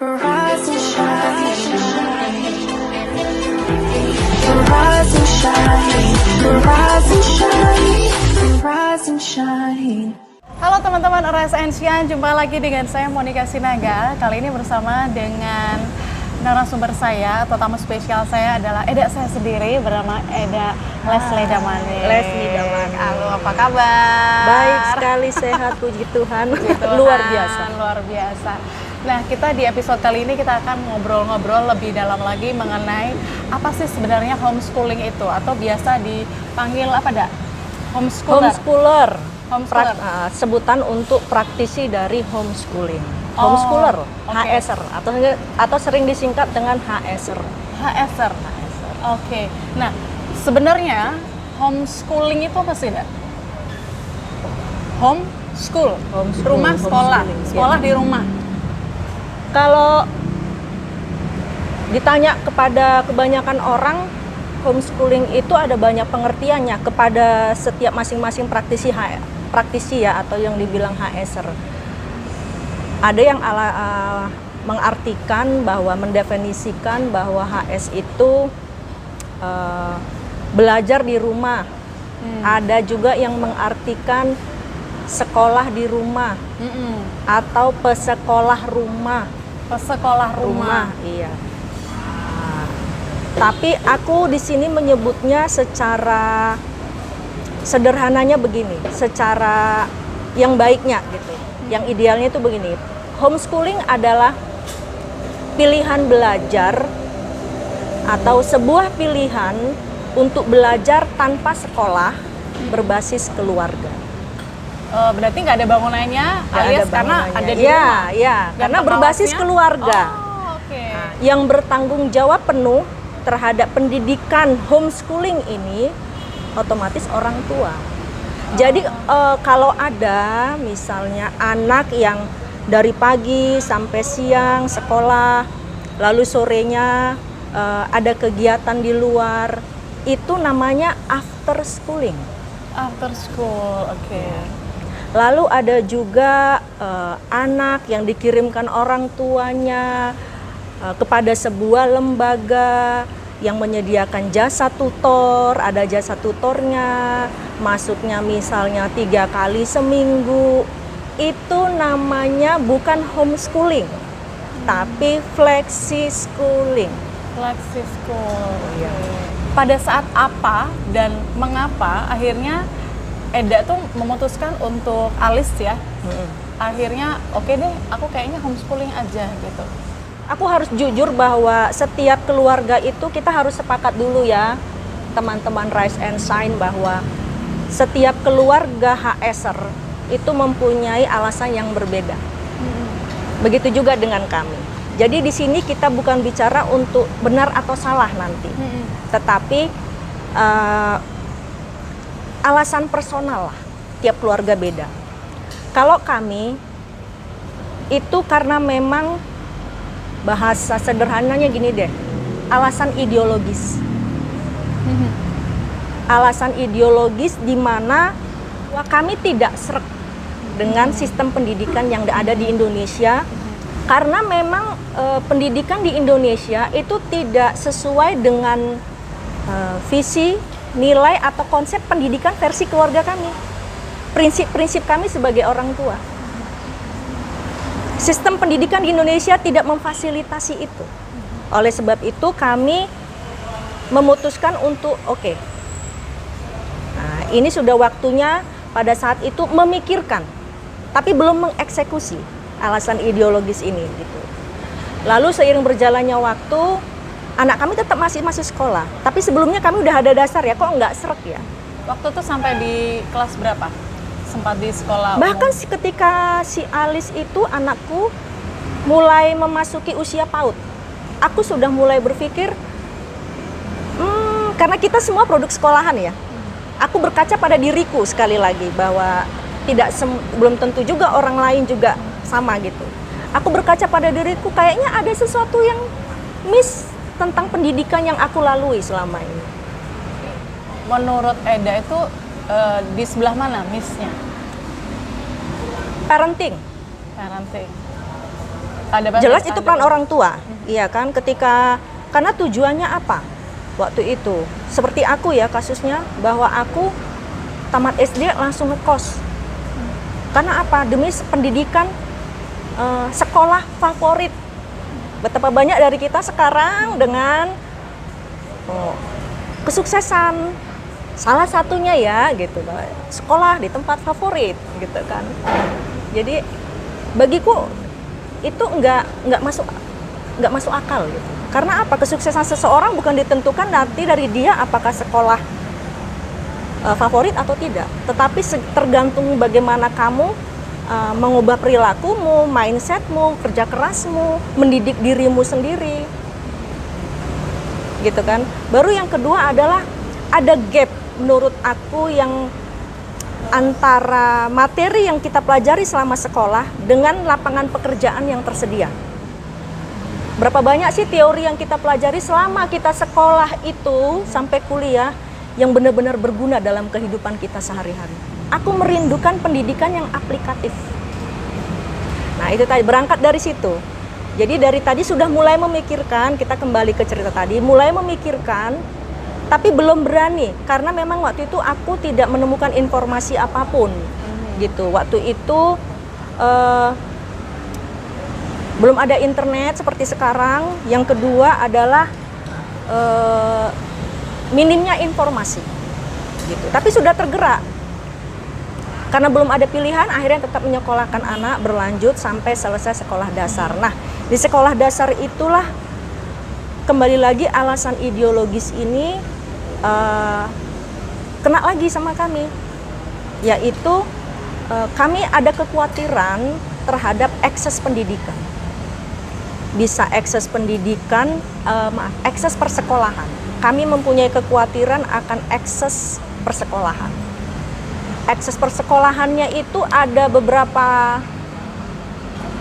Rise and shine, rise and shine, rise and shine, rise and shine. Halo teman-teman Rise and Shine, jumpa lagi dengan saya Monica Sinaga. Kali ini bersama dengan narasumber saya atau tamu spesial saya adalah Eda saya sendiri bernama Eda Leslie Damani. Leslie Damani. Halo, apa kabar? Baik sekali, sehat, puji Tuhan. Tuhan, Luar biasa. Luar biasa. Nah, kita di episode kali ini kita akan ngobrol-ngobrol lebih dalam lagi mengenai apa sih sebenarnya homeschooling itu, atau biasa dipanggil apa dak? Homeschooler. Homeschooler. Sebutan untuk praktisi dari homeschooling. Oh, Homeschooler, okay. HSR atau sering disingkat dengan HSR. HSR. Oke. Nah, sebenarnya homeschooling itu apa sih, Dak? Homeschool. Rumah sekolah. Sekolah ya. di rumah. Kalau ditanya kepada kebanyakan orang, homeschooling itu ada banyak pengertiannya kepada setiap masing-masing praktisi ya, atau yang dibilang HSR. Ada yang mengartikan bahwa mendefinisikan bahwa HS itu belajar di rumah. Ada juga yang mengartikan sekolah di rumah atau pesekolah rumah. Pesekolah rumah. Iya. Tapi aku di sini menyebutnya secara sederhananya begini, secara yang baiknya gitu. Yang idealnya itu begini. Homeschooling adalah pilihan belajar atau sebuah pilihan untuk belajar tanpa sekolah berbasis keluarga. Berarti nggak ada bangunannya, alias karena ada di rumah. Ya, karena berbasis keluarga. Okay. Yang bertanggung jawab penuh terhadap pendidikan homeschooling ini otomatis orang tua. Jadi kalau ada misalnya anak yang dari pagi sampai siang sekolah, lalu sorenya ada kegiatan di luar, itu namanya after schooling. After school, oke. Okay. Lalu ada juga anak yang dikirimkan orang tuanya kepada sebuah lembaga yang menyediakan jasa tutor, ada jasa tutornya, masuknya misalnya 3 kali seminggu. Itu namanya bukan homeschooling, tapi flexi schooling. Flexi school. Iya. Pada saat apa dan mengapa akhirnya Eda tuh memutuskan untuk alis ya? Akhirnya oke deh, aku kayaknya homeschooling aja gitu. Aku harus jujur bahwa setiap keluarga itu kita harus sepakat dulu ya, teman-teman Rise and Shine, bahwa setiap keluarga HSR itu mempunyai alasan yang berbeda. Begitu juga dengan kami. Jadi di sini kita bukan bicara untuk benar atau salah nanti, tetapi alasan personal lah, tiap keluarga beda. Kalau kami itu karena memang bahasa sederhananya gini deh, alasan ideologis. Alasan ideologis di mana kami tidak sreg dengan sistem pendidikan yang ada di Indonesia, karena memang pendidikan di Indonesia itu tidak sesuai dengan visi, nilai atau konsep pendidikan versi keluarga kami. Prinsip-prinsip kami sebagai orang tua. Sistem pendidikan di Indonesia tidak memfasilitasi itu. Oleh sebab itu kami memutuskan untuk nah, ini sudah waktunya pada saat itu memikirkan, tapi belum mengeksekusi alasan ideologis ini gitu. Lalu seiring berjalannya waktu, anak kami tetap masih sekolah, tapi sebelumnya kami udah ada dasar ya, kok nggak sreg ya. Waktu itu sampai di kelas berapa? Sempat di sekolah Bahkan umum? ketika si Alis itu anakku mulai memasuki usia PAUD, aku sudah mulai berpikir, karena kita semua produk sekolahan ya, aku berkaca pada diriku sekali lagi bahwa belum tentu juga orang lain juga sama gitu. Aku berkaca pada diriku, kayaknya ada sesuatu yang miss tentang pendidikan yang aku lalui selama ini. Menurut Eda itu di sebelah mana missnya? Parenting. Ada batas, Jelas itu ada peran batas. orang tua, iya kan? Ketika karena tujuannya apa? Waktu itu seperti aku ya kasusnya, bahwa aku tamat SD langsung ngekos. Karena apa? Demi pendidikan, sekolah favorit. Betapa banyak dari kita sekarang dengan kesuksesan, salah satunya ya gitu, sekolah di tempat favorit gitu kan. Jadi bagiku itu nggak masuk akal gitu. Karena apa? Kesuksesan seseorang bukan ditentukan nanti dari dia apakah sekolah favorit atau tidak, tetapi tergantung bagaimana kamu mengubah perilakumu, mindsetmu, kerja kerasmu, mendidik dirimu sendiri, gitu kan. Baru yang kedua adalah ada gap menurut aku yang antara materi yang kita pelajari selama sekolah dengan lapangan pekerjaan yang tersedia. Berapa banyak sih teori yang kita pelajari selama kita sekolah itu sampai kuliah yang benar-benar berguna dalam kehidupan kita sehari-hari. Aku merindukan pendidikan yang aplikatif. Nah, itu tadi berangkat dari situ. Jadi dari tadi sudah mulai memikirkan, kita kembali ke cerita tadi, mulai memikirkan, tapi belum berani karena memang waktu itu aku tidak menemukan informasi apapun gitu. Waktu itu belum ada internet seperti sekarang. Yang kedua adalah minimnya informasi gitu. Tapi sudah tergerak. Karena belum ada pilihan, akhirnya tetap menyekolahkan anak berlanjut sampai selesai sekolah dasar. Nah, di sekolah dasar itulah kembali lagi alasan ideologis ini kena lagi sama kami, yaitu kami ada kekhawatiran terhadap akses pendidikan. Bisa akses pendidikan, akses persekolahan. Kami mempunyai kekhawatiran akan akses persekolahan. Akses persekolahannya itu ada beberapa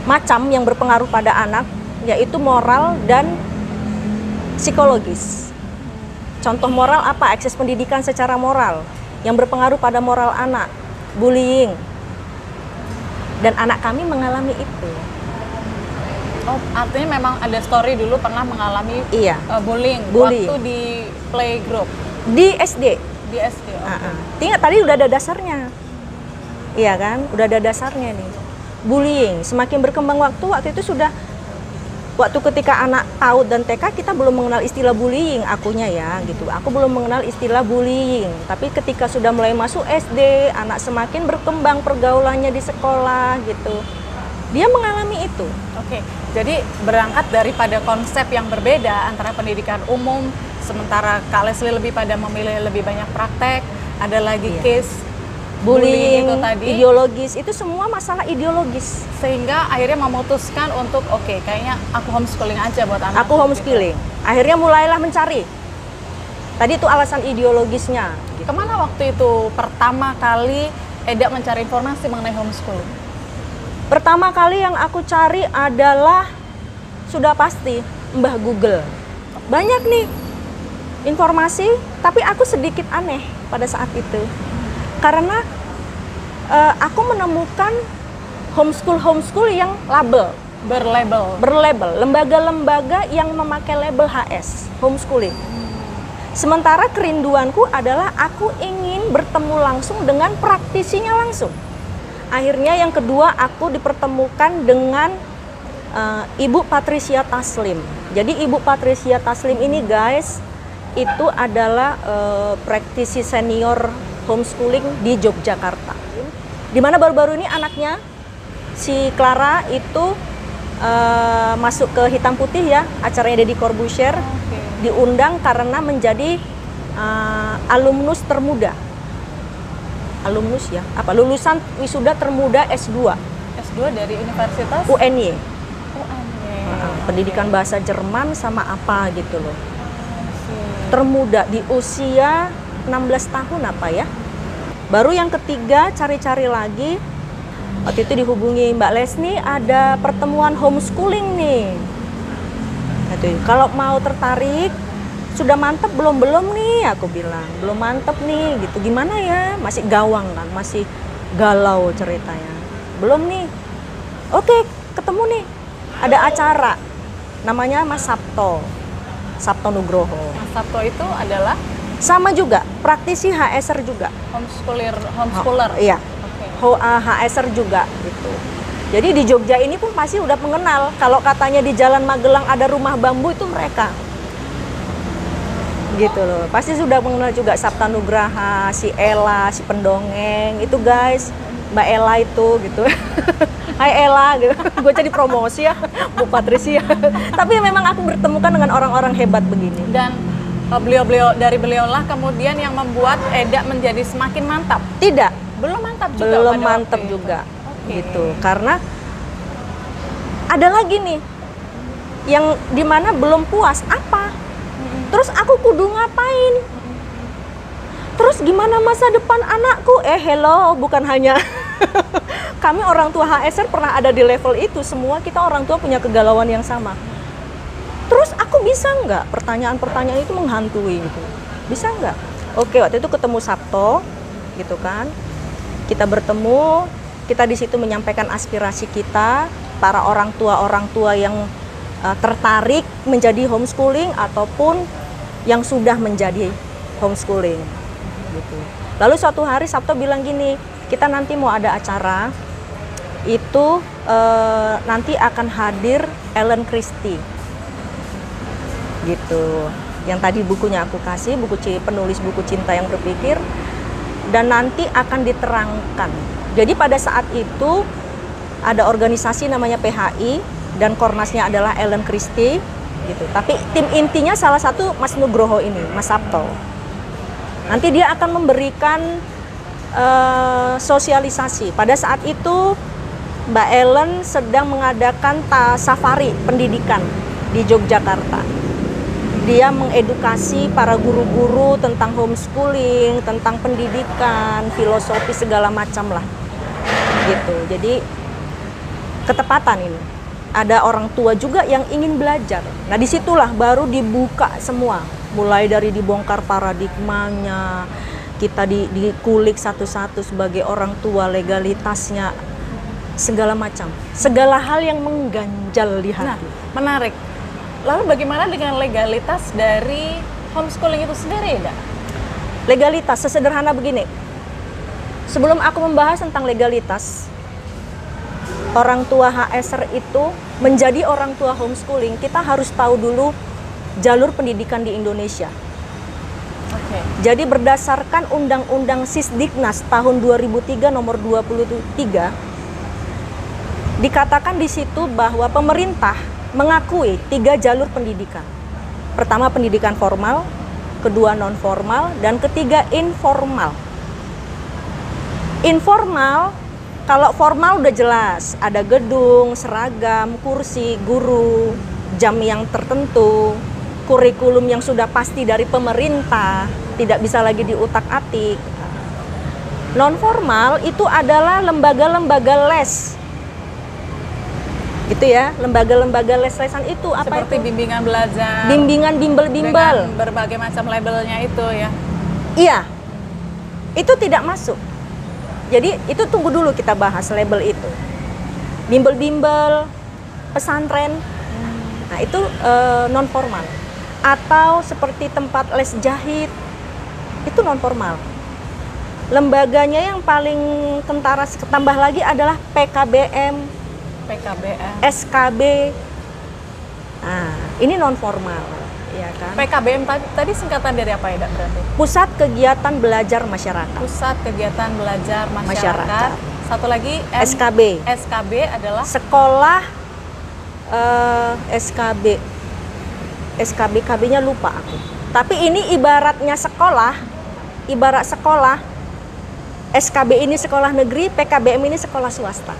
macam yang berpengaruh pada anak, yaitu moral dan psikologis. Contoh moral apa? Akses pendidikan secara moral yang berpengaruh pada moral anak, bullying. Dan anak kami mengalami itu. Oh, artinya memang ada story dulu pernah mengalami Iya. Bullying Bullying. waktu di playgroup Di SD. di SD. Oke. Tinggal tadi udah ada dasarnya. Iya kan? Udah ada dasarnya nih. Bullying. Semakin berkembang waktu itu sudah waktu ketika anak PAUD dan TK kita belum mengenal istilah bullying, akunya ya gitu. Aku belum mengenal istilah bullying. Tapi ketika sudah mulai masuk SD, anak semakin berkembang pergaulannya di sekolah gitu. Dia mengalami itu. Oke, jadi berangkat daripada konsep yang berbeda antara pendidikan umum, sementara Kak Leslie lebih pada memilih lebih banyak praktek, ada lagi Iya. case Bullying, itu tadi, ideologis, itu semua masalah ideologis. sehingga akhirnya memutuskan untuk oke, kayaknya aku homeschooling aja buat anak. Aku homeschooling. Akhirnya mulailah mencari. Tadi itu alasan ideologisnya. Gitu. Kemana waktu itu pertama kali Eda mencari informasi mengenai homeschooling? Pertama kali yang aku cari adalah sudah pasti Mbah Google. Banyak nih informasi, tapi aku sedikit aneh pada saat itu. Karena aku menemukan homeschool yang berlabel, lembaga-lembaga yang memakai label HS, homeschooling. Sementara kerinduanku adalah aku ingin bertemu langsung dengan praktisinya langsung. Akhirnya yang kedua aku dipertemukan dengan Ibu Patricia Taslim. Jadi Ibu Patricia Taslim ini guys, itu adalah praktisi senior homeschooling di Yogyakarta. Dimana baru-baru ini anaknya, si Clara itu masuk ke Hitam Putih ya, acaranya Deddy Corbuzier. Diundang karena menjadi alumnus termuda. Alumnus ya, lulusan wisuda termuda S2. S2 dari Universitas UNY. UNY. Pendidikan bahasa Jerman sama apa gitu loh. Termuda di usia 16 tahun apa ya. Baru yang ketiga cari-cari lagi. Waktu itu dihubungi Mbak Leslie, ada pertemuan homeschooling nih. Kalau mau tertarik, sudah mantep belum nih, aku bilang belum mantep nih gitu. Gimana ya, masih gawang kan, masih galau ceritanya, belum nih. Oke, ketemu nih. ada acara namanya Mas Sabto Nugroho. Mas Sabto itu adalah Sama juga, praktisi HSR juga. homeschooler. Iya. Oke. HSR juga gitu. Jadi di Jogja ini pun pasti udah mengenal. Kalau katanya di Jalan Magelang ada rumah bambu, itu mereka. Gitu loh. Pasti sudah mengenal juga Sabta Nugraha, si Ella, si pendongeng itu guys. Mbak Ella itu gitu. Hai Ella gitu. Gue jadi promosi ya, Bu Patricia. Tapi memang aku bertemukan dengan orang-orang hebat begini. Dan dari beliaulah kemudian yang membuat Eda menjadi semakin mantap. Tidak, Belum mantap juga. belum pada mantep waktu itu. juga. Oke. Gitu. Karena ada lagi nih yang dimana belum puas apa? Terus aku kudu ngapain? Terus gimana masa depan anakku? Hello, bukan hanya kami orang tua HSR pernah ada di level itu. Semua kita orang tua punya kegalauan yang sama. Terus aku bisa nggak? Pertanyaan-pertanyaan itu menghantui gitu. Bisa nggak? Oke, waktu itu ketemu Sabto, gitu kan? Kita bertemu, kita di situ menyampaikan aspirasi kita, para orang tua yang tertarik menjadi homeschooling ataupun yang sudah menjadi homeschooling. Gitu. Lalu suatu hari Sabto bilang gini, kita nanti mau ada acara, itu nanti akan hadir Ellen Christie. Gitu. Yang tadi bukunya aku kasih, penulis buku Cinta yang Berpikir, dan nanti akan diterangkan. Jadi pada saat itu ada organisasi namanya PHI dan kornasnya adalah Ellen Christie gitu. Tapi tim intinya salah satu Mas Nugroho ini, Mas Sabto. Nanti dia akan memberikan sosialisasi. Pada saat itu Mbak Ellen sedang mengadakan safari pendidikan di Yogyakarta. Dia mengedukasi para guru-guru tentang homeschooling, tentang pendidikan, filosofi segala macam lah. Gitu. Jadi ketepatan ini. Ada orang tua juga yang ingin belajar. Nah, disitulah baru dibuka semua. Mulai dari dibongkar paradigmanya, kita dikulik satu-satu sebagai orang tua, legalitasnya, segala macam. Segala hal yang mengganjal di hati. Nah, menarik. Lalu bagaimana dengan legalitas dari homeschooling itu sendiri, Eda? Legalitas sesederhana begini. Sebelum aku membahas tentang legalitas, orang tua HSR itu menjadi orang tua homeschooling, kita harus tahu dulu jalur pendidikan di Indonesia. Oke. Jadi berdasarkan Undang-Undang Sisdiknas tahun 2003 nomor 23, dikatakan di situ bahwa pemerintah mengakui 3 jalur pendidikan. Pertama pendidikan formal, kedua non formal, dan ketiga informal. Informal, kalau formal udah jelas, ada gedung, seragam, kursi, guru, jam yang tertentu, kurikulum yang sudah pasti dari pemerintah, tidak bisa lagi diutak-atik. Non formal itu adalah lembaga-lembaga les. Gitu ya, lembaga-lembaga les-lesan itu apa Seperti itu? bimbingan belajar. Bimbingan bimbel-bimbel. Dengan berbagai macam labelnya itu ya. Iya. Itu tidak masuk. Jadi itu tunggu dulu kita bahas label itu. Bimbel-bimbel, pesantren. Nah, itu non formal. Atau seperti tempat les jahit. Itu non formal. Lembaganya yang paling kentara tambah lagi adalah PKBM, PKBM. SKB. Nah, ini non formal, ya kan? PKBM tadi singkatan dari apa, Eda, berarti? Pusat Kegiatan Belajar Masyarakat. Pusat Kegiatan Belajar Masyarakat. Masyarakat. Satu lagi SKB. SKB adalah Sekolah SKB. SKB KB-nya lupa aku. Tapi ini ibaratnya sekolah, ibarat sekolah. SKB ini sekolah negeri, PKBM ini sekolah swasta.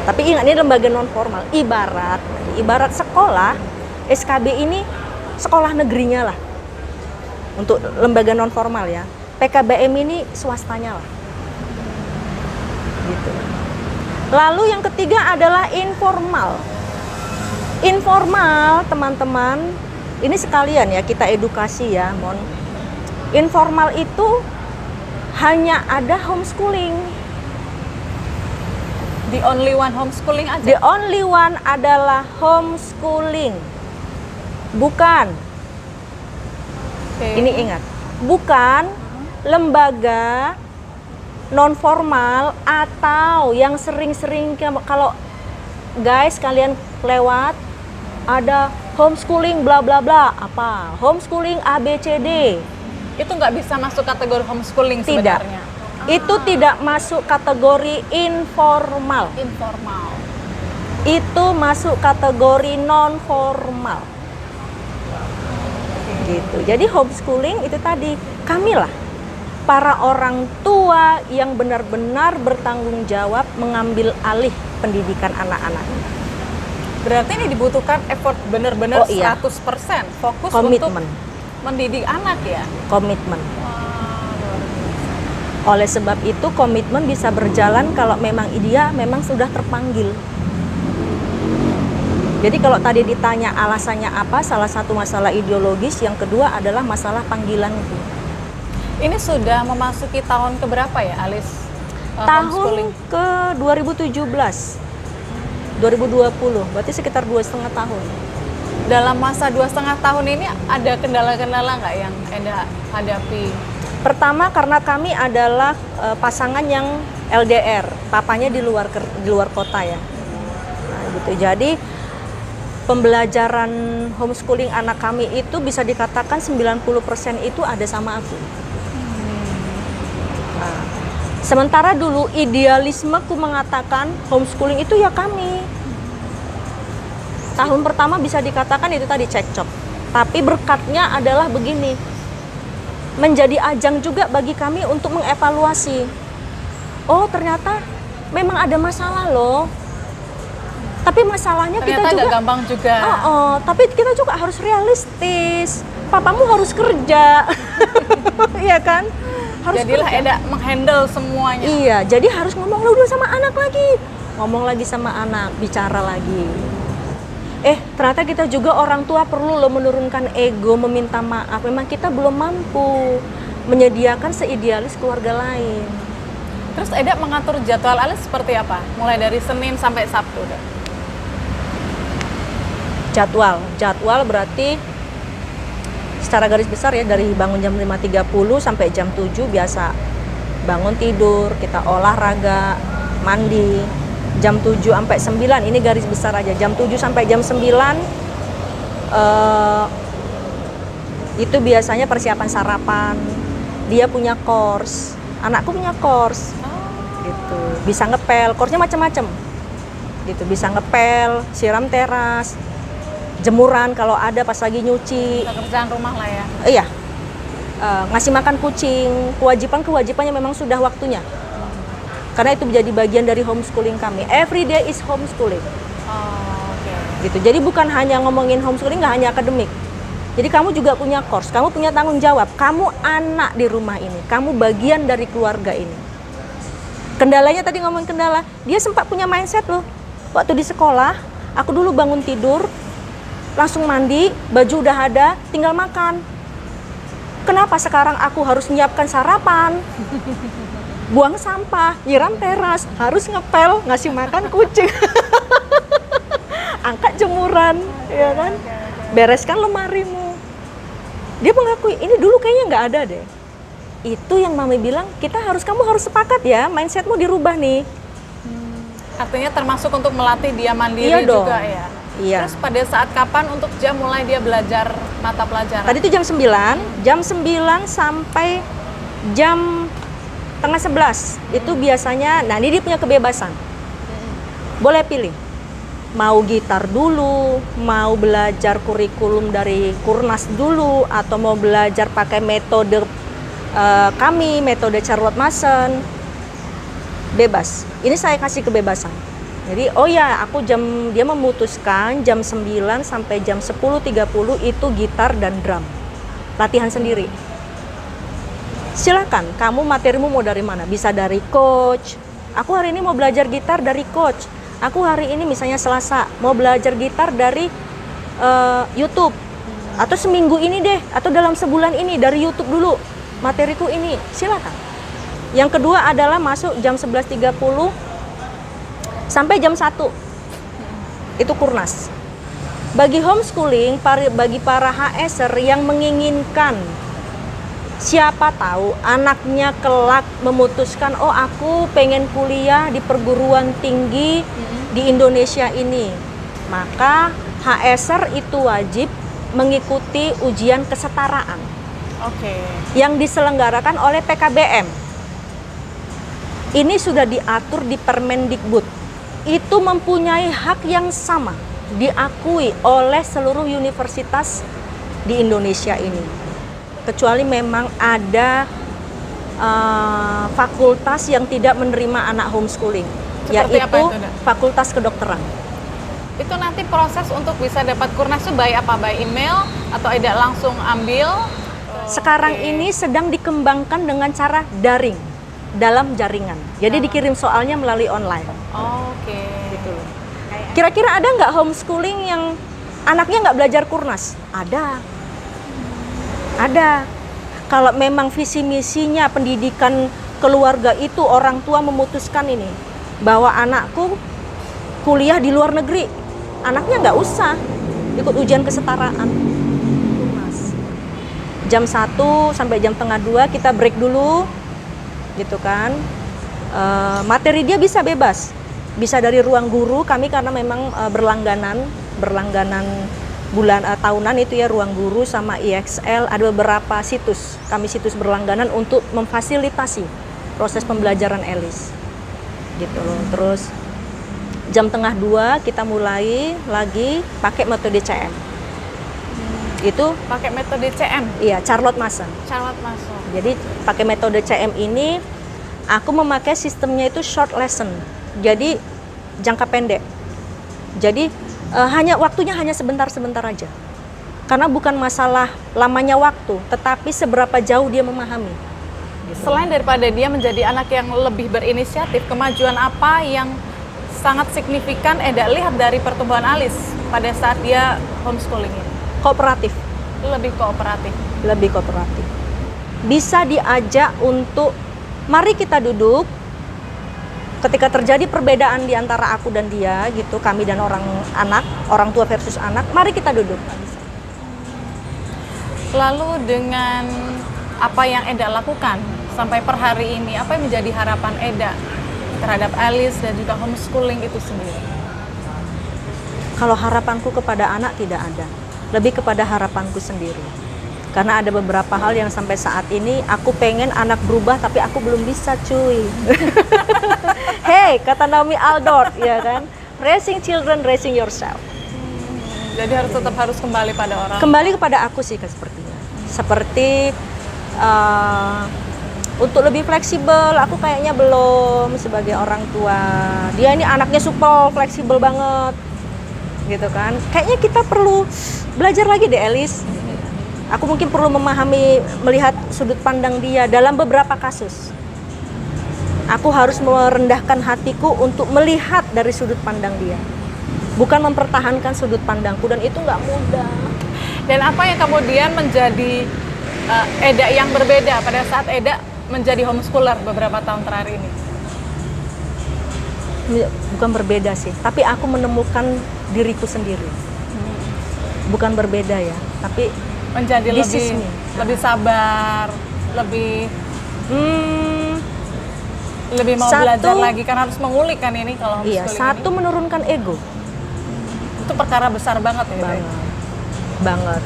Tapi ingat, ini lembaga non formal. Ibarat sekolah, SKB ini sekolah negerinya lah. Untuk lembaga non formal ya. PKBM ini swastanya lah. Gitu. Lalu yang ketiga adalah informal. Informal, teman-teman, ini sekalian ya kita edukasi ya, Mon. Informal itu hanya ada homeschooling. The only one homeschooling aja? The only one adalah homeschooling. Bukan, Oke. ini ingat, bukan lembaga non formal atau yang sering-sering kalau guys kalian lewat ada homeschooling bla bla bla, apa homeschooling ABCD, Itu nggak bisa masuk kategori homeschooling tidak. sebenarnya? Itu tidak masuk kategori informal. Informal. Itu masuk kategori non formal. Gitu. Jadi homeschooling itu tadi kamilah para orang tua yang benar-benar bertanggung jawab mengambil alih pendidikan anak-anaknya. Berarti ini dibutuhkan effort benar-benar Oh, iya. 100% fokus Komitmen. untuk mendidik anak ya. Komitmen. Wah, luar biasa. Oleh sebab itu komitmen bisa berjalan kalau memang dia memang sudah terpanggil. Jadi kalau tadi ditanya alasannya apa, salah satu masalah ideologis, yang kedua adalah masalah panggilan itu. Ini sudah memasuki tahun keberapa ya, Alis? Tahun Homeschooling? ke 2017, 2020, berarti sekitar 2,5 tahun. Dalam masa 2,5 tahun ini ada kendala-kendala nggak yang Enda hadapi? Pertama karena kami adalah pasangan yang LDR, papanya di luar kota ya. Nah, gitu. Jadi pembelajaran homeschooling anak kami itu bisa dikatakan 90% itu ada sama aku. Nah, sementara dulu idealismeku mengatakan homeschooling itu ya kami. Tahun pertama bisa dikatakan itu tadi cekcok. Tapi berkatnya adalah begini. Menjadi ajang juga bagi kami untuk mengevaluasi. Oh, ternyata memang ada masalah loh. Tapi masalahnya Ternyata kita juga nggak gampang juga. tapi kita juga harus realistis. Papamu harus kerja. Iya kan? Harus Jadilah kerja. Enda menghandle semuanya. Iya, jadi harus ngomong dulu sama anak lagi. Ngomong lagi sama anak, bicara lagi. Ternyata kita juga orang tua perlu loh menurunkan ego, meminta maaf. Memang kita belum mampu menyediakan seidealis keluarga lain. Terus Eda mengatur jadwal Alis seperti apa? Mulai dari Senin sampai Sabtu deh. Jadwal berarti secara garis besar ya, dari bangun jam 5.30 sampai jam 7 biasa bangun tidur, kita olahraga, mandi. Jam 7 sampai 9 ini garis besar aja. Jam 7 sampai jam 9 itu biasanya persiapan sarapan. Dia punya course, anakku punya course. Gitu. Bisa ngepel, course-nya macam-macam. Gitu, bisa ngepel, siram teras, jemuran kalau ada pas lagi nyuci. Pekerjaan rumah lah ya. Iya. Ngasih makan kucing, kewajibannya memang sudah waktunya. Karena itu menjadi bagian dari homeschooling kami. Every day is homeschooling. Oke. Gitu. Jadi bukan hanya ngomongin homeschooling, nggak hanya akademik. Jadi kamu juga punya course, kamu punya tanggung jawab. Kamu anak di rumah ini, kamu bagian dari keluarga ini. Kendalanya tadi ngomongin kendala, dia sempat punya mindset loh. Waktu di sekolah, aku dulu bangun tidur, langsung mandi, baju udah ada, tinggal makan. Kenapa sekarang aku harus menyiapkan sarapan? Buang sampah, nyiram teras, harus ngepel, ngasih makan kucing, angkat jemuran, ya kan, bereskan lemarimu. Dia mengakui ini dulu kayaknya nggak ada deh. Itu yang mami bilang, kamu harus sepakat ya, mindsetmu dirubah nih. Artinya termasuk untuk melatih dia mandiri Iya dong. juga ya. Iya. Terus pada saat kapan untuk jam mulai dia belajar mata pelajaran? Tadi itu jam 9 sampai jam 10:30 itu biasanya. Nah, ini dia punya kebebasan. Boleh pilih. Mau gitar dulu, mau belajar kurikulum dari Kurnas dulu, atau mau belajar pakai metode kami, metode Charlotte Mason. Bebas. Ini saya kasih kebebasan. Jadi, dia memutuskan jam 9 sampai jam 10.30 itu gitar dan drum. Latihan sendiri. Silakan, kamu materimu mau dari mana? Bisa dari coach. Aku hari ini mau belajar gitar dari coach. Aku hari ini misalnya Selasa mau belajar gitar dari YouTube. Atau seminggu ini deh, atau dalam sebulan ini dari YouTube dulu. Materiku ini, silakan. Yang kedua adalah masuk jam 11.30 sampai jam 1. Itu kurnas. Bagi homeschooling, bagi para HSer yang menginginkan, siapa tahu anaknya kelak memutuskan, oh aku pengen kuliah di perguruan tinggi di Indonesia ini, maka HSer itu wajib mengikuti ujian kesetaraan yang diselenggarakan oleh PKBM. Ini sudah diatur di Permendikbud. Itu mempunyai hak yang sama, diakui oleh seluruh universitas di Indonesia ini. Kecuali memang ada fakultas yang tidak menerima anak homeschooling, Seperti apa yaitu itu, Dak? Fakultas Kedokteran. Itu nanti proses untuk bisa dapat kurnas itu by apa? By email atau Eda langsung ambil? Sekarang ini sedang dikembangkan dengan cara daring dalam jaringan. Jadi dikirim soalnya melalui online. Oke. Gitu loh. Kira-kira ada nggak homeschooling yang anaknya nggak belajar kurnas? Ada. Ada. Kalau memang visi misinya pendidikan keluarga itu, orang tua memutuskan ini bahwa anakku kuliah di luar negeri, anaknya nggak usah ikut ujian kesetaraan. Kurnas. Jam 1 sampai jam tengah 2 kita break dulu, gitu kan. Materi dia bisa bebas, bisa dari ruang guru kami karena memang berlangganan bulan tahunan itu ya, ruang guru sama IXL, ada beberapa situs, kami situs berlangganan untuk memfasilitasi proses pembelajaran ELIS gitu loh. Terus jam tengah 2 kita mulai lagi pakai metode CM. Itu Pakai metode CM, iya, Charlotte Mason. Charlotte Mason. Jadi pakai metode CM ini aku memakai sistemnya itu short lesson. Jadi jangka pendek. Jadi waktunya hanya sebentar-sebentar aja. Karena bukan masalah lamanya waktu, tetapi seberapa jauh dia memahami. Selain daripada dia menjadi anak yang lebih berinisiatif, kemajuan apa yang sangat signifikan Eda lihat dari pertumbuhan Alis pada saat dia homeschooling ini? Kooperatif. Lebih kooperatif. Lebih kooperatif. Bisa diajak untuk mari kita duduk. Ketika terjadi perbedaan di antara aku dan dia gitu, kami dan orang tua versus anak, mari kita duduk. Lalu dengan apa yang Eda lakukan sampai per hari ini, apa yang menjadi harapan Eda terhadap Alis dan juga homeschooling itu sendiri? Kalau harapanku kepada anak tidak ada, lebih kepada harapanku sendiri. Karena ada beberapa hal yang sampai saat ini aku pengen anak berubah tapi aku belum bisa, cuy. Hey, kata Naomi Aldor, ya kan? Raising children, raising yourself. Jadi tetap harus kembali pada orang. Kembali kepada aku sih sepertinya. Seperti untuk lebih fleksibel, aku kayaknya belum sebagai orang tua. Dia ini anaknya super fleksibel banget, gitu kan? Kayaknya kita perlu belajar lagi deh, Elis. Aku mungkin perlu memahami, melihat sudut pandang dia dalam beberapa kasus. Aku harus merendahkan hatiku untuk melihat dari sudut pandang dia, bukan mempertahankan sudut pandangku, dan itu nggak mudah. Dan apa yang kemudian menjadi Eda yang berbeda pada saat Eda menjadi homeschooler beberapa tahun terakhir ini? Bukan berbeda sih, tapi aku menemukan diriku sendiri. Bukan berbeda ya, tapi Menjadi this is me. lebih sabar, lebih mau belajar lagi, kan harus mengulik kan ini kalau iya, homeschooling satu ini. menurunkan ego. Itu perkara besar banget ya. Banget.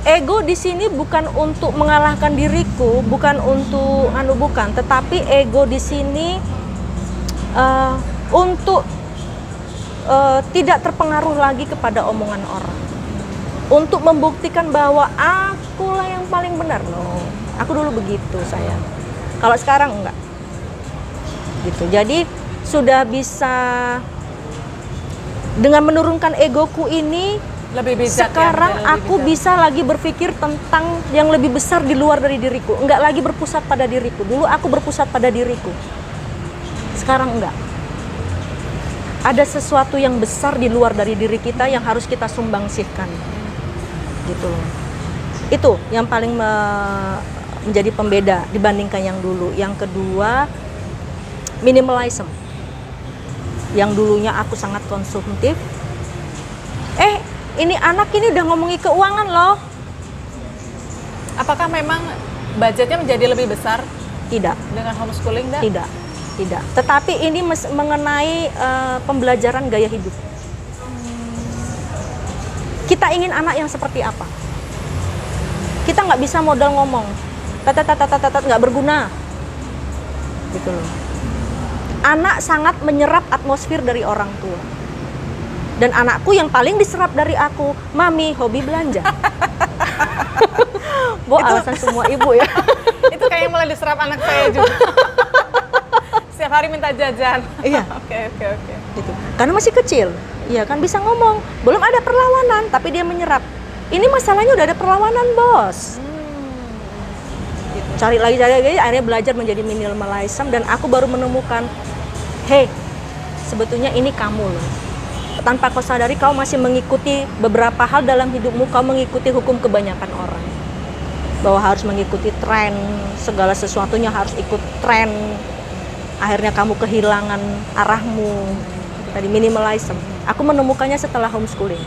Ego di sini bukan untuk mengalahkan diriku, bukan untuk bukan, tetapi ego di sini untuk tidak terpengaruh lagi kepada omongan orang. Untuk membuktikan bahwa akulah yang paling benar. No, aku dulu begitu, sayang. Kalau sekarang enggak. Gitu. Jadi sudah bisa dengan menurunkan egoku ini, Lebih bijak sekarang ya, aku bisa lagi berpikir tentang yang lebih besar di luar dari diriku. Enggak lagi berpusat pada diriku. Dulu aku berpusat pada diriku. Sekarang enggak. Ada sesuatu yang besar di luar dari diri kita yang harus kita sumbangsihkan. Gitu loh. Itu yang paling menjadi pembeda dibandingkan yang dulu. Yang kedua, minimalism. yang dulunya aku sangat konsumtif, ini anak ini udah ngomongi keuangan loh. Apakah memang budgetnya menjadi lebih besar Tidak, dengan homeschooling, Dak? tidak. Tetapi ini mengenai pembelajaran gaya hidup. Kita ingin anak yang seperti apa? Kita nggak bisa modal ngomong, nggak berguna, gitu loh. Anak sangat menyerap atmosfer dari orang tua. Dan anakku yang paling diserap dari aku, mami hobi belanja. Bu, alasan semua ibu ya. Itu kayaknya mulai diserap anak saya juga. Setiap hari minta jajan. Iya. Oke. Gitu. Karena masih kecil, iya kan bisa ngomong. Belum ada perlawanan, tapi dia menyerap. Ini masalahnya udah ada perlawanan, bos. Gitu. Cari lagi, akhirnya belajar menjadi minimalism dan aku baru menemukan, hey, sebetulnya ini kamu loh. Tanpa kau sadari kau masih mengikuti beberapa hal dalam hidupmu, kau mengikuti hukum kebanyakan orang. Bahwa harus mengikuti tren, segala sesuatunya harus ikut tren. Akhirnya kamu kehilangan arahmu. Tadi minimalism. Aku menemukannya setelah homeschooling.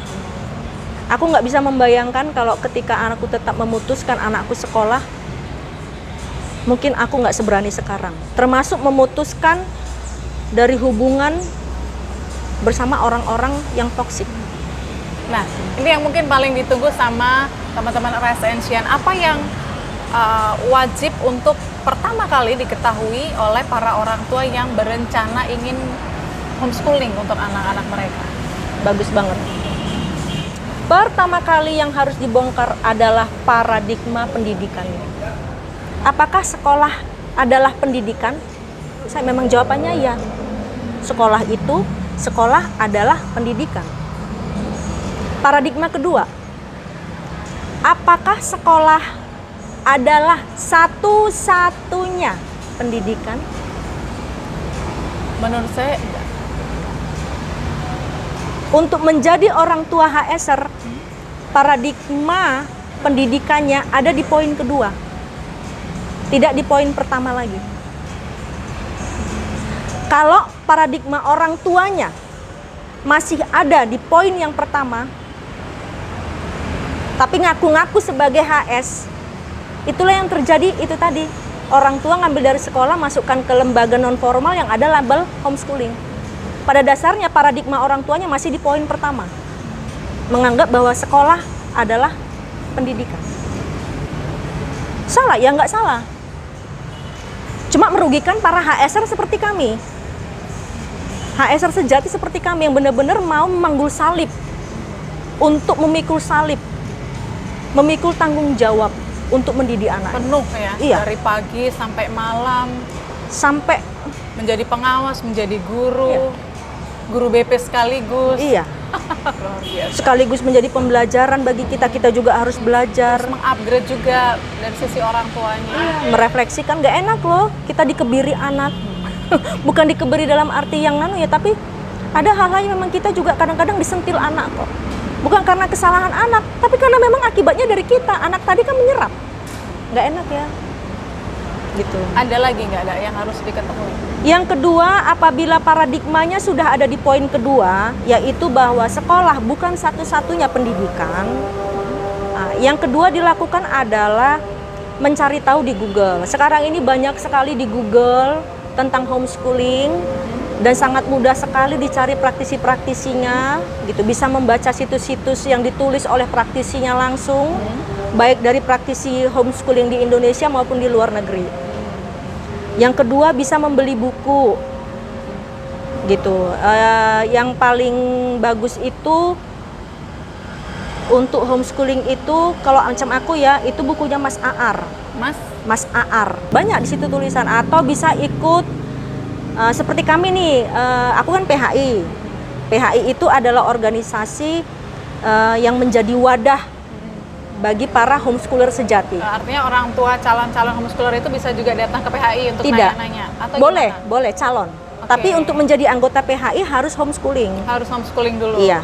Aku nggak bisa membayangkan kalau ketika anakku tetap memutuskan anakku sekolah, mungkin aku nggak seberani sekarang. Termasuk memutuskan dari hubungan bersama orang-orang yang toksik. Nah, ini yang mungkin paling ditunggu sama teman-teman RSNCian. Apa yang wajib untuk pertama kali diketahui oleh para orang tua yang berencana ingin homeschooling untuk anak-anak mereka? Bagus banget. Pertama kali yang harus dibongkar adalah paradigma pendidikannya. Apakah sekolah adalah pendidikan? Saya memang jawabannya ya. Sekolah adalah pendidikan. Paradigma kedua, apakah sekolah adalah satu-satunya pendidikan? Menurut saya enggak. Untuk menjadi orang tua HSer, paradigma pendidikannya ada di poin kedua, tidak di poin pertama lagi. Kalau paradigma orang tuanya masih ada di poin yang pertama, tapi ngaku-ngaku sebagai HS, itulah yang terjadi itu tadi. Orang tua ngambil dari sekolah, masukkan ke lembaga non formal yang ada label homeschooling. Pada dasarnya paradigma orang tuanya masih di poin pertama, menganggap bahwa sekolah adalah pendidikan. Salah ya, nggak salah. Cuma merugikan para HSer seperti kami. HSer sejati seperti kami yang benar-benar mau memanggul salib, untuk memikul salib, memikul tanggung jawab untuk mendidik anak. Penuh ya, Iya. dari pagi sampai malam, Sampai menjadi pengawas, menjadi guru, Iya. guru BP sekaligus. iya, Luar biasa. sekaligus menjadi pembelajaran bagi kita. Kita juga harus belajar, Mengupgrade juga dari sisi orang tuanya. merefleksikan. Gak enak loh kita dikebiri anak. Bukan dikebiri dalam arti yang ya, tapi ada hal-hal yang memang kita juga kadang-kadang disentil anak kok. Bukan karena kesalahan anak, tapi karena memang akibatnya dari kita. Anak tadi kan menyerap. Gak enak ya. Gitu. Ada lagi nggak ada yang harus diketahui? Yang kedua, apabila paradigmanya sudah ada di poin kedua, yaitu bahwa sekolah bukan satu-satunya pendidikan. Nah, yang kedua dilakukan adalah mencari tahu di Google. Sekarang ini banyak sekali di Google tentang homeschooling dan sangat mudah sekali dicari praktisi-praktisinya, gitu. Bisa membaca situs-situs yang ditulis oleh praktisinya langsung, baik dari praktisi homeschooling di Indonesia maupun di luar negeri. Yang kedua, bisa membeli buku, gitu. Yang paling bagus itu untuk homeschooling itu, kalau macam aku ya, itu bukunya Mas Aar. Mas Aar. Banyak di situ tulisan. Atau bisa ikut seperti kami nih, aku kan PHI. PHI itu adalah organisasi yang menjadi wadah bagi para homeschooler sejati. Artinya orang tua calon-calon homeschooler itu bisa juga datang ke PHI untuk Tidak. nanya-nanya? Atau Boleh, gimana? boleh calon. Oke. Tapi untuk menjadi anggota PHI harus homeschooling. Harus homeschooling dulu? Iya.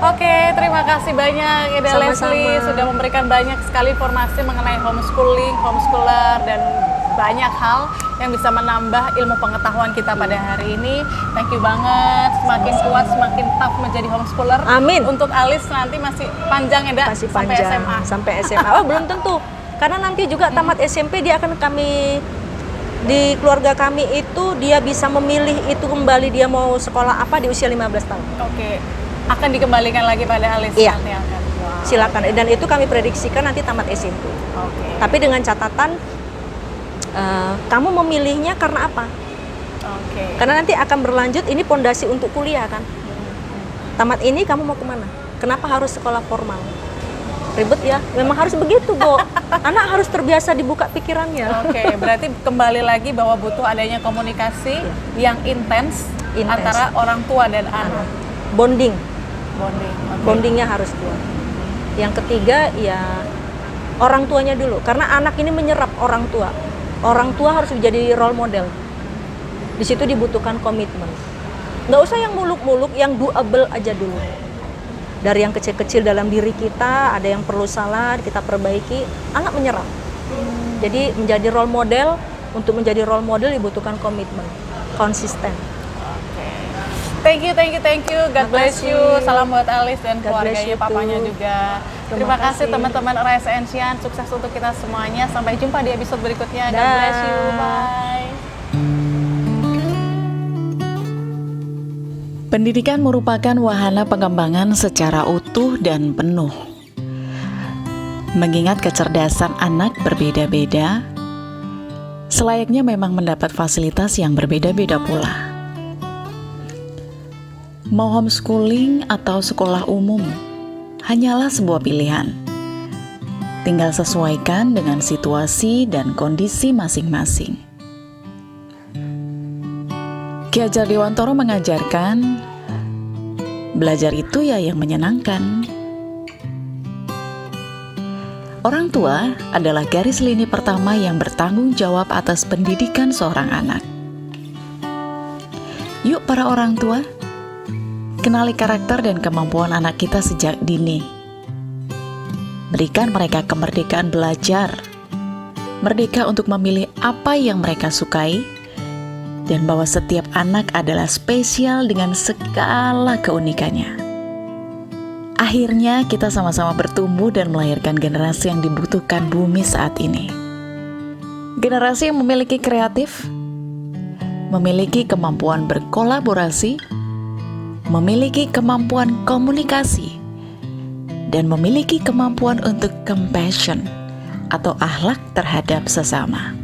Oke, terima kasih banyak Ida Sama-sama. Leslie sudah memberikan banyak sekali informasi mengenai homeschooling, homeschooler, dan banyak hal yang bisa menambah ilmu pengetahuan kita pada hari ini. Thank you banget, semakin kuat, semakin tough menjadi homeschooler. Amin. Untuk Alis nanti masih panjang ya, Dak? Masih Sampai panjang SMA. sampai SMA. Oh, belum tentu. Karena nanti juga tamat SMP dia akan kami di keluarga kami itu dia bisa memilih itu kembali dia mau sekolah apa di usia 15 tahun. Oke, akan dikembalikan lagi pada Alis Iya. nanti akan. Wow. Silakan. Dan itu kami prediksikan nanti tamat SMP. Oke. Tapi dengan catatan kamu memilihnya karena apa? Oke. Karena nanti akan berlanjut ini pondasi untuk kuliah kan. Tamat ini kamu mau kemana? Kenapa harus sekolah formal? Ribet ya, memang harus begitu, Bo. Anak harus terbiasa dibuka pikirannya. Oke, berarti kembali lagi bahwa butuh adanya komunikasi yang intens antara orang tua dan anak. Bonding, Bonding. Oke. bondingnya harus kuat. Yang ketiga ya orang tuanya dulu, karena anak ini menyerap orang tua. Orang tua harus menjadi role model. Di situ dibutuhkan komitmen. Nggak usah yang muluk-muluk, yang doable aja dulu. Dari yang kecil-kecil dalam diri kita, ada yang perlu salah, kita perbaiki, anak menyerap. Jadi menjadi role model, untuk menjadi role model dibutuhkan komitmen, konsisten. Thank you. God bless you. Salam buat Alis dan God bless keluarganya, you papanya too. juga. Terima Terima kasih kasih. teman-teman Rise Ancient. Sukses untuk kita semuanya. Sampai jumpa di episode berikutnya. God Dah. bless you. Bye. Pendidikan merupakan wahana pengembangan secara utuh dan penuh. Mengingat kecerdasan anak berbeda-beda, selayaknya memang mendapat fasilitas yang berbeda-beda pula. Mau homeschooling atau sekolah umum, hanyalah sebuah pilihan. Tinggal sesuaikan dengan situasi dan kondisi masing-masing. Ki Hajar Dewantoro mengajarkan, belajar itu ya yang menyenangkan. Orang tua adalah garis lini pertama yang bertanggung jawab atas pendidikan seorang anak. Yuk para orang tua, kenali karakter dan kemampuan anak kita sejak dini. Berikan mereka kemerdekaan belajar, merdeka untuk memilih apa yang mereka sukai, dan bahwa setiap anak adalah spesial dengan segala keunikannya. Akhirnya kita sama-sama bertumbuh dan melahirkan generasi yang dibutuhkan bumi saat ini. Generasi yang memiliki kreatif, memiliki kemampuan berkolaborasi, memiliki kemampuan komunikasi, dan memiliki kemampuan untuk compassion atau akhlak terhadap sesama.